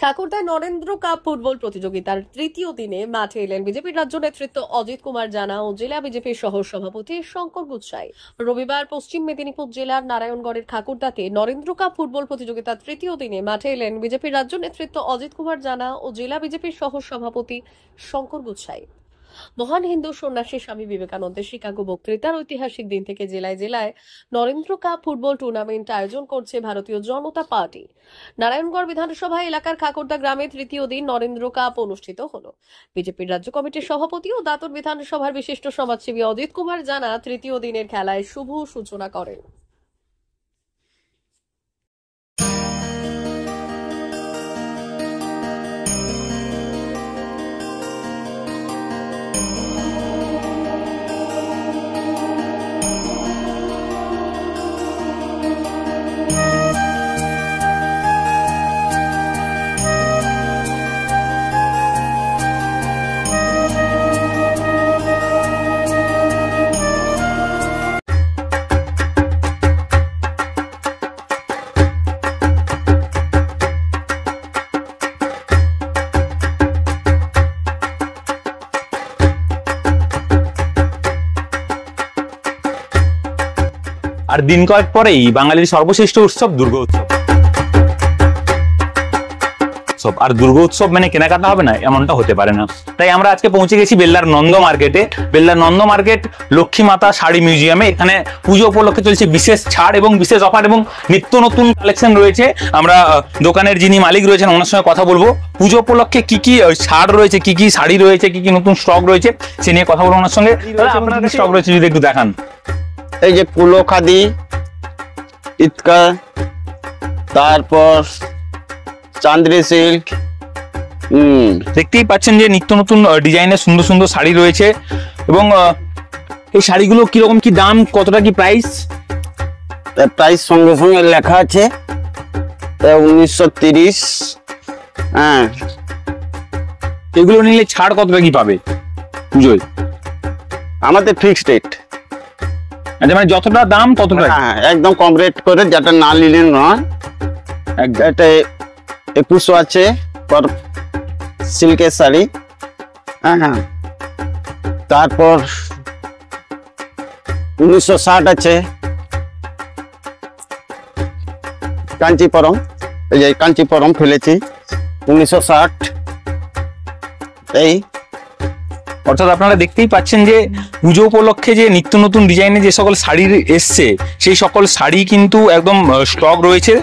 ঠাকুরদায় Narendra cup football প্রতিযোগিতার তৃতীয় দিনে মাঠে এলেন বিজেপির রাজ্য নেতৃত্ব অজিত কুমার জানা ও জেলা বিজেপির সহ সভাপতি শঙ্কর গুচ্ছাই। রবিবার পশ্চিম মেদিনীপুর জেলার নারায়ণগড়ের ঠাকুরদাতে নরেন্দ্র কাপ ফুটবল প্রতিযোগিতার তৃতীয় দিনে মাঠে এলেন বিজেপির রাজ্য নেতৃত্ব অজিত কুমার জানা ও জেলা বিজেপির সহ সভাপতি শঙ্কর গুচ্ছাই। মহান হিন্দু সন্ন্যাসী স্বামী বিবেকানন্দের শিকাগো বক্তৃতার ঐতিহাসিক দিন থেকে জেলায় জেলায় নরেন্দ্র কাপ ফুটবল টুর্নামেন্ট আয়োজন করছে ভারতীয় জনতা পার্টি। নারায়ণগড় বিধানসভা এলাকার খাকুরদা গ্রামে তৃতীয় দিন নরেন্দ্র কাপ অনুষ্ঠিত হলো। বিজেপির রাজ্য কমিটির সভাপতি ও দাঁতন বিধানসভার বিশিষ্ট সমাজসেবী অজিত কুমার জানা তৃতীয় দিনের খেলায় শুভ সূচনা করেন। আর দিন কয়েক পরেই বাঙালির সর্বশ্রেষ্ঠ উৎসব দুর্গোৎসব। আর দুর্গোৎসব মানে কেনাকাটা হবে না এমনটা হতে পারে না। তাই আমরা আজকে পৌঁছে গেছি বেল্লার নন্দ মার্কেটে। বেল্লার নন্দ মার্কেট লক্ষ্মী মাতা শাড়ি মিউজিয়ামে। এখানে পুজো উপলক্ষে চলছে বিশেষ ছাড় এবং বিশেষ অফার এবং নিত্য নতুন কালেকশন রয়েছে। আমরা দোকানের যিনি মালিক রয়েছেন ওনার সঙ্গে কথা বলবো। পুজো উপলক্ষে কি কি ছাড় রয়েছে, কি কি শাড়ি রয়েছে, কি কি নতুন স্টক রয়েছে সে নিয়ে কথা বলবো ওনার সঙ্গে। আপনার কাছে স্টক রয়েছে যদি একটু দেখান। এই যে কুলো খাদি, ইতকা, তারপর চান্দ্রি সিল্ক, দেখতেই পাচ্ছেন যে নিত্য নতুন ডিজাইনের সুন্দর সুন্দর শাড়ি রয়েছে। এবং এই শাড়িগুলো কিরকম কি দাম, কতটা কি প্রাইস? প্রাইস সঙ্গে সঙ্গে লেখা আছে 1930। হ্যাঁ, এগুলো নিলে ছাড় কতটা কি পাবে পুজোয়? আমাদের ফিক্সড রেট। আচ্ছা, মানে যতটা দাম ততটা? হ্যাঁ, একদম কম রেট করে, যেটা না নিলে নয়। এটা 2100 আছে পর সিল্কের শাড়ি। হ্যাঁ, তারপর 1960 আছে কাঞ্চিপুরম। এই যে কাঞ্চিপুরম ফেলেছি 1960। এই অর্থাৎ আপনারা দেখতেই পাচ্ছেন যে পুজো উপলক্ষে যে নিত্য নতুন ডিজাইনের যে সকল শাড়ি এসছে সেই সকল শাড়ি কিন্তু একদম স্টক রয়েছে।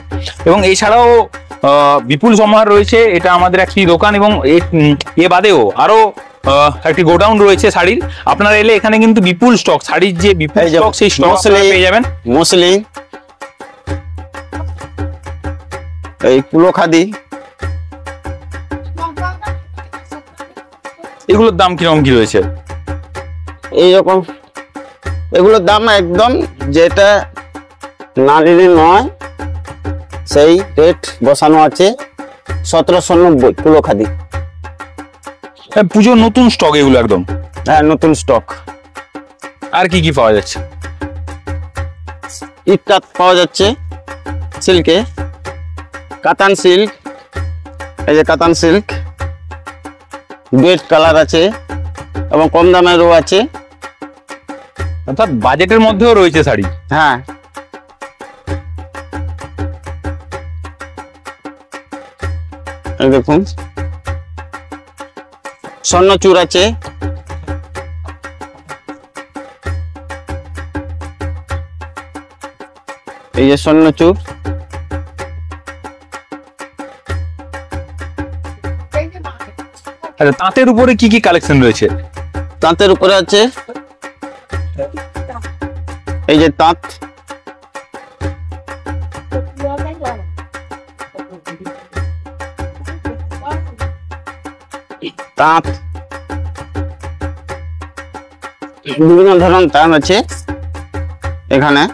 এবং এছাড়াও বিপুল সমাহার রয়েছে। এটা আমাদের একটি দোকান এবং এ বাদেও আরো একটি গোডাউন রয়েছে শাড়ির। আপনারা এলে এখানে কিন্তু বিপুল স্টক, শাড়ির যে বিপুল স্টক সেই স্টক পেয়ে যাবেন। মসলিন, এই কুলো খাদি, এগুলোর দাম কিরকম কি রয়েছে? এইরকম এগুলোর দাম একদম যেটা না নিলে নয় সেই রেট বসানো আছে 1790 কুলো খাদি। পুজোর নতুন স্টক এগুলো একদম? হ্যাঁ, নতুন স্টক। আর কি কি পাওয়া যাচ্ছে? ইটকাট পাওয়া যাচ্ছে সিল্কে, কাতান সিল্ক, এই যে কাতান সিল্ক ডুয়েট কালার আছে এবং কম দামেরও আছে। অর্থাৎ বাজেটের মধ্যেও রয়েছে শাড়ি। হ্যাঁ, দেখুন স্বর্ণচূড় আছে, এই যে স্বর্ণচূড়। আচ্ছা, তাঁতের উপরে কি কি কালেকশন রয়েছে? তাঁতের উপরে আছে এই যে তাঁত, তাঁত বিভিন্ন ধরনের তাঁত আছে এখানে।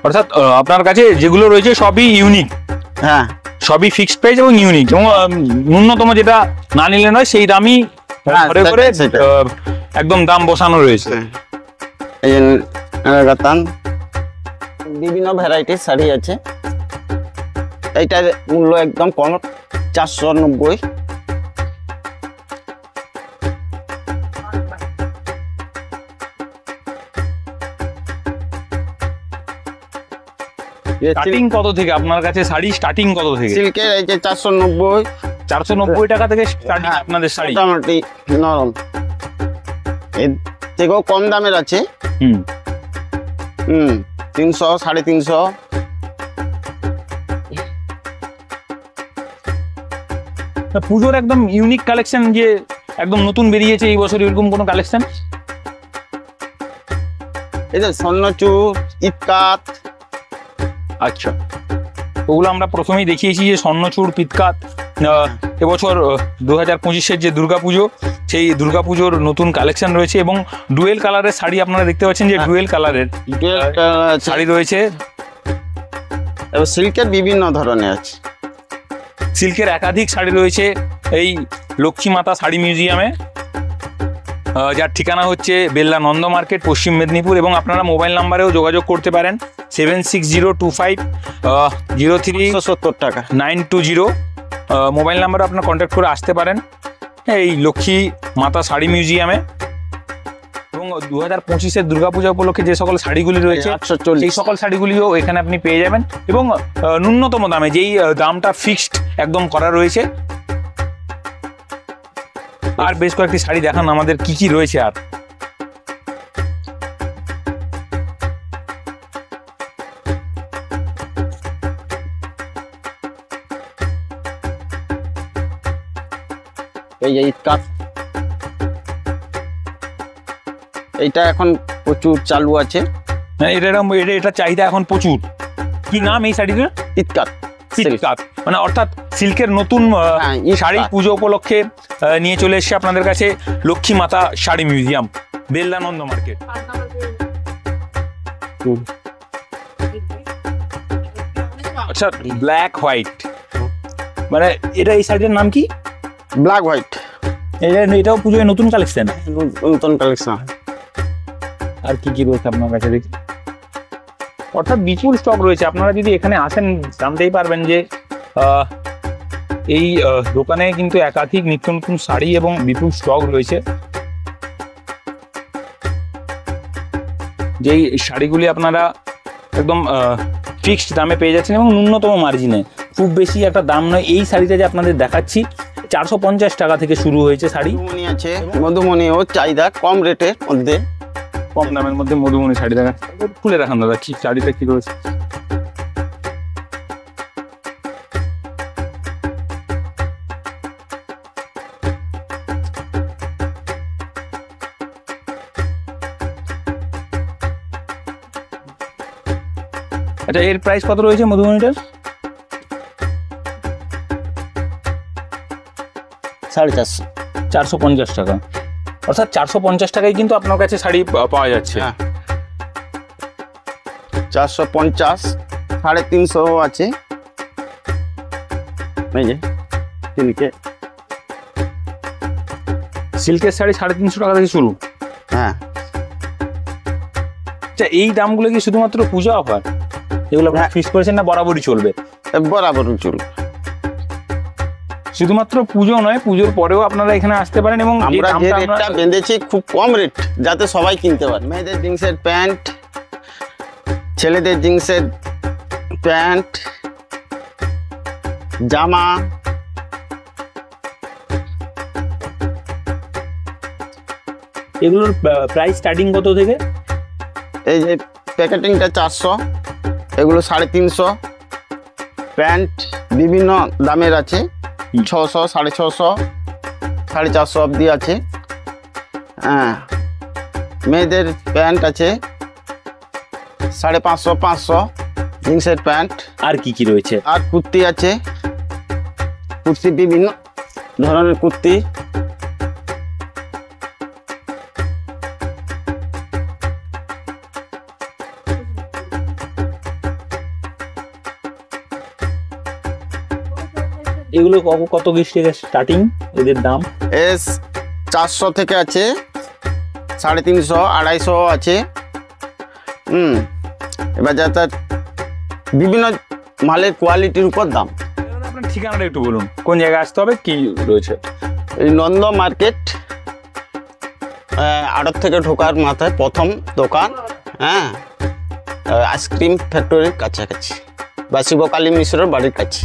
অর্থাৎ আপনার কাছে যেগুলো রয়েছে সবই ইউনিক। হ্যাঁ, সবই ফিক্সড প্রাইস এবং ইউনিক, এবং ন্যূনতম যেটা না নিলে নয় সেই দামই ঘরে ঘরে একদম দাম বসানো রয়েছে। এই যে রাগাতান বিভিন্ন ভ্যারাইটির শাড়ি আছে। এইটার মূল্য একদম কম, 490। স্টার্টিং কত থেকে আপনার কাছে শাড়ি? স্টার্টিং কত থেকে? সিল্কের এই যে 490, 490 টাকা থেকে স্টার্টিং আপনাদের শাড়ি। মোটামুটি নরম। এর থেকেও কম দামের আছে। হুম 300, 350। পুজোর একদম ইউনিক কালেকশন যে একদম নতুন বেরিয়েছে এই বছর, এরকম কোনো কালেকশন? এই যে স্বর্ণচূড়, ইটকাত। আচ্ছা, ওগুলো আমরা প্রথমেই দেখিয়েছি যে স্বর্ণচূড়, পিতকাত। এবছর 2025-এর যে দুর্গাপুজো, সেই দুর্গাপুজোর নতুন কালেকশন রয়েছে এবং ডুয়েল কালারের শাড়ি আপনারা দেখতে পাচ্ছেন যে ডুয়েল কালারের শাড়ি রয়েছে। এবং সিল্কের বিভিন্ন ধরনের আছে। সিল্কের একাধিক শাড়ি রয়েছে এই লক্ষ্মী মাতা শাড়ি মিউজিয়ামে, যার ঠিকানা হচ্ছে বেল্লা নন্দ মার্কেট, পশ্চিম মেদিনীপুর। এবং আপনারা মোবাইল নাম্বারেও যোগাযোগ করতে পারেন 7602503920 টাকা। মোবাইল নাম্বারে আপনারা কন্ট্যাক্ট করে আসতে পারেন এই লক্ষ্মী মাতা শাড়ি মিউজিয়ামে। এবং 2025-এর দুর্গাপূজা উপলক্ষে যে সকল শাড়িগুলি রয়েছে সেই সকল শাড়িগুলিও এখানে আপনি পেয়ে যাবেন এবং ন্যূনতম দামে, যেই দামটা ফিক্সড একদম করা রয়েছে। আর বেশ কয়েকটি শাড়ি দেখান আমাদের কি কি রয়েছে। আর এই যে ইটকাত, এইটা এখন প্রচুর চালু আছে। এটা চাহিদা এখন প্রচুর। কি নাম এই শাড়িটার? ইটকাত। পিতকাত, মানে অর্থাৎ সিল্কের নতুন শাড়ি পুজো উপলক্ষে নিয়ে চলে এসেছে আপনাদের কাছে লক্ষ্মী মাতা শাড়ি মিউজিয়াম, বেল্লা নন্দ মার্কেট। আচ্ছা, ব্ল্যাক হোয়াইট, মানে এটা এই শাড়িটার নাম কি? Black white. এটাও পুজোয় নতুন কালেকশন। নতুন কালেকশন। আর কি কি রয়েছে আপনার কাছে দেখি? অর্থাৎ বিপুল স্টক রয়েছে। আপনারা যদি এখানে আসেন জানতেই পারবেন যে এই দোকানে কিন্তু একাধিক নিত্য নতুন শাড়ি এবং বিপুল স্টক রয়েছে, যেই শাড়িগুলি আপনারা একদম ফিক্সড দামে পেয়ে যাচ্ছেন এবং ন্যূনতম মার্জিনে। খুব বেশি একটা দাম নয়। এই শাড়িটা যে আপনাদের দেখাচ্ছি 450 টাকা থেকে শুরু হয়েছে শাড়ি। মধুমণি আছে, মধুমণিও চাহিদা কম রেটের মধ্যে, কম দামের মধ্যে মধুমণি শাড়ি দেখা। খুলে দেখান দাদা কি শাড়িটা কি রয়েছে। আচ্ছা, এর প্রাইস কত রয়েছে মধুমণিটার? 450। 450 টাকা। অর্থাৎ 450 টাকায় কিন্তু আপনার কাছে শাড়ি পাওয়া যাচ্ছে। 450, 350 আছে। এই যে সিল্কের শাড়ি 350 টাকা থেকে শুরু। হ্যাঁ। আচ্ছা, এই দামগুলো কি শুধুমাত্র পূজা অফার? এগুলো আপনারা ফিক্স করেছেন না বরাবরই চলবে? বরাবরই চলবে। শুধুমাত্র পুজো নয়, পুজোর পরেও আপনারা এখানে আসতে পারেন এবং আমরা যে রেটটা বেঁধেছি খুব কম রেট, যাতে সবাই কিনতে পারে। মেয়েদের জিন্সের প্যান্ট, ছেলেদের জিন্সের প্যান্ট, জামা, এগুলোর প্রাইস স্টার্টিং কত থেকে? এই যে প্যাকেটিংটা 400, এগুলো 350। প্যান্ট বিভিন্ন দামের আছে, 600, 650, 450 অবধি আছে। হ্যাঁ, মেয়েদের প্যান্ট আছে 550, 500 জিন্সের প্যান্ট। আর কি কি রয়েছে? আর কুর্তি আছে, কুর্তি বিভিন্ন ধরনের কুর্তি। এগুলো কত থেকে স্টার্টিং এদের দাম? 400 থেকে আছে, 350, 250 আছে, এবার যাতে বিভিন্ন মালের কোয়ালিটির উপর দাম। আপনার ঠিকানাটা একটু বলুন, কোন জায়গায় আসতে হবে, কি রয়েছে? এই নন্দ মার্কেট আড়ত থেকে ঢোকার মাথায় প্রথম দোকান, হ্যাঁ, আইসক্রিম ফ্যাক্টরির কাছাকাছি বা শিবকালী মিশ্রের বাড়ির কাছে।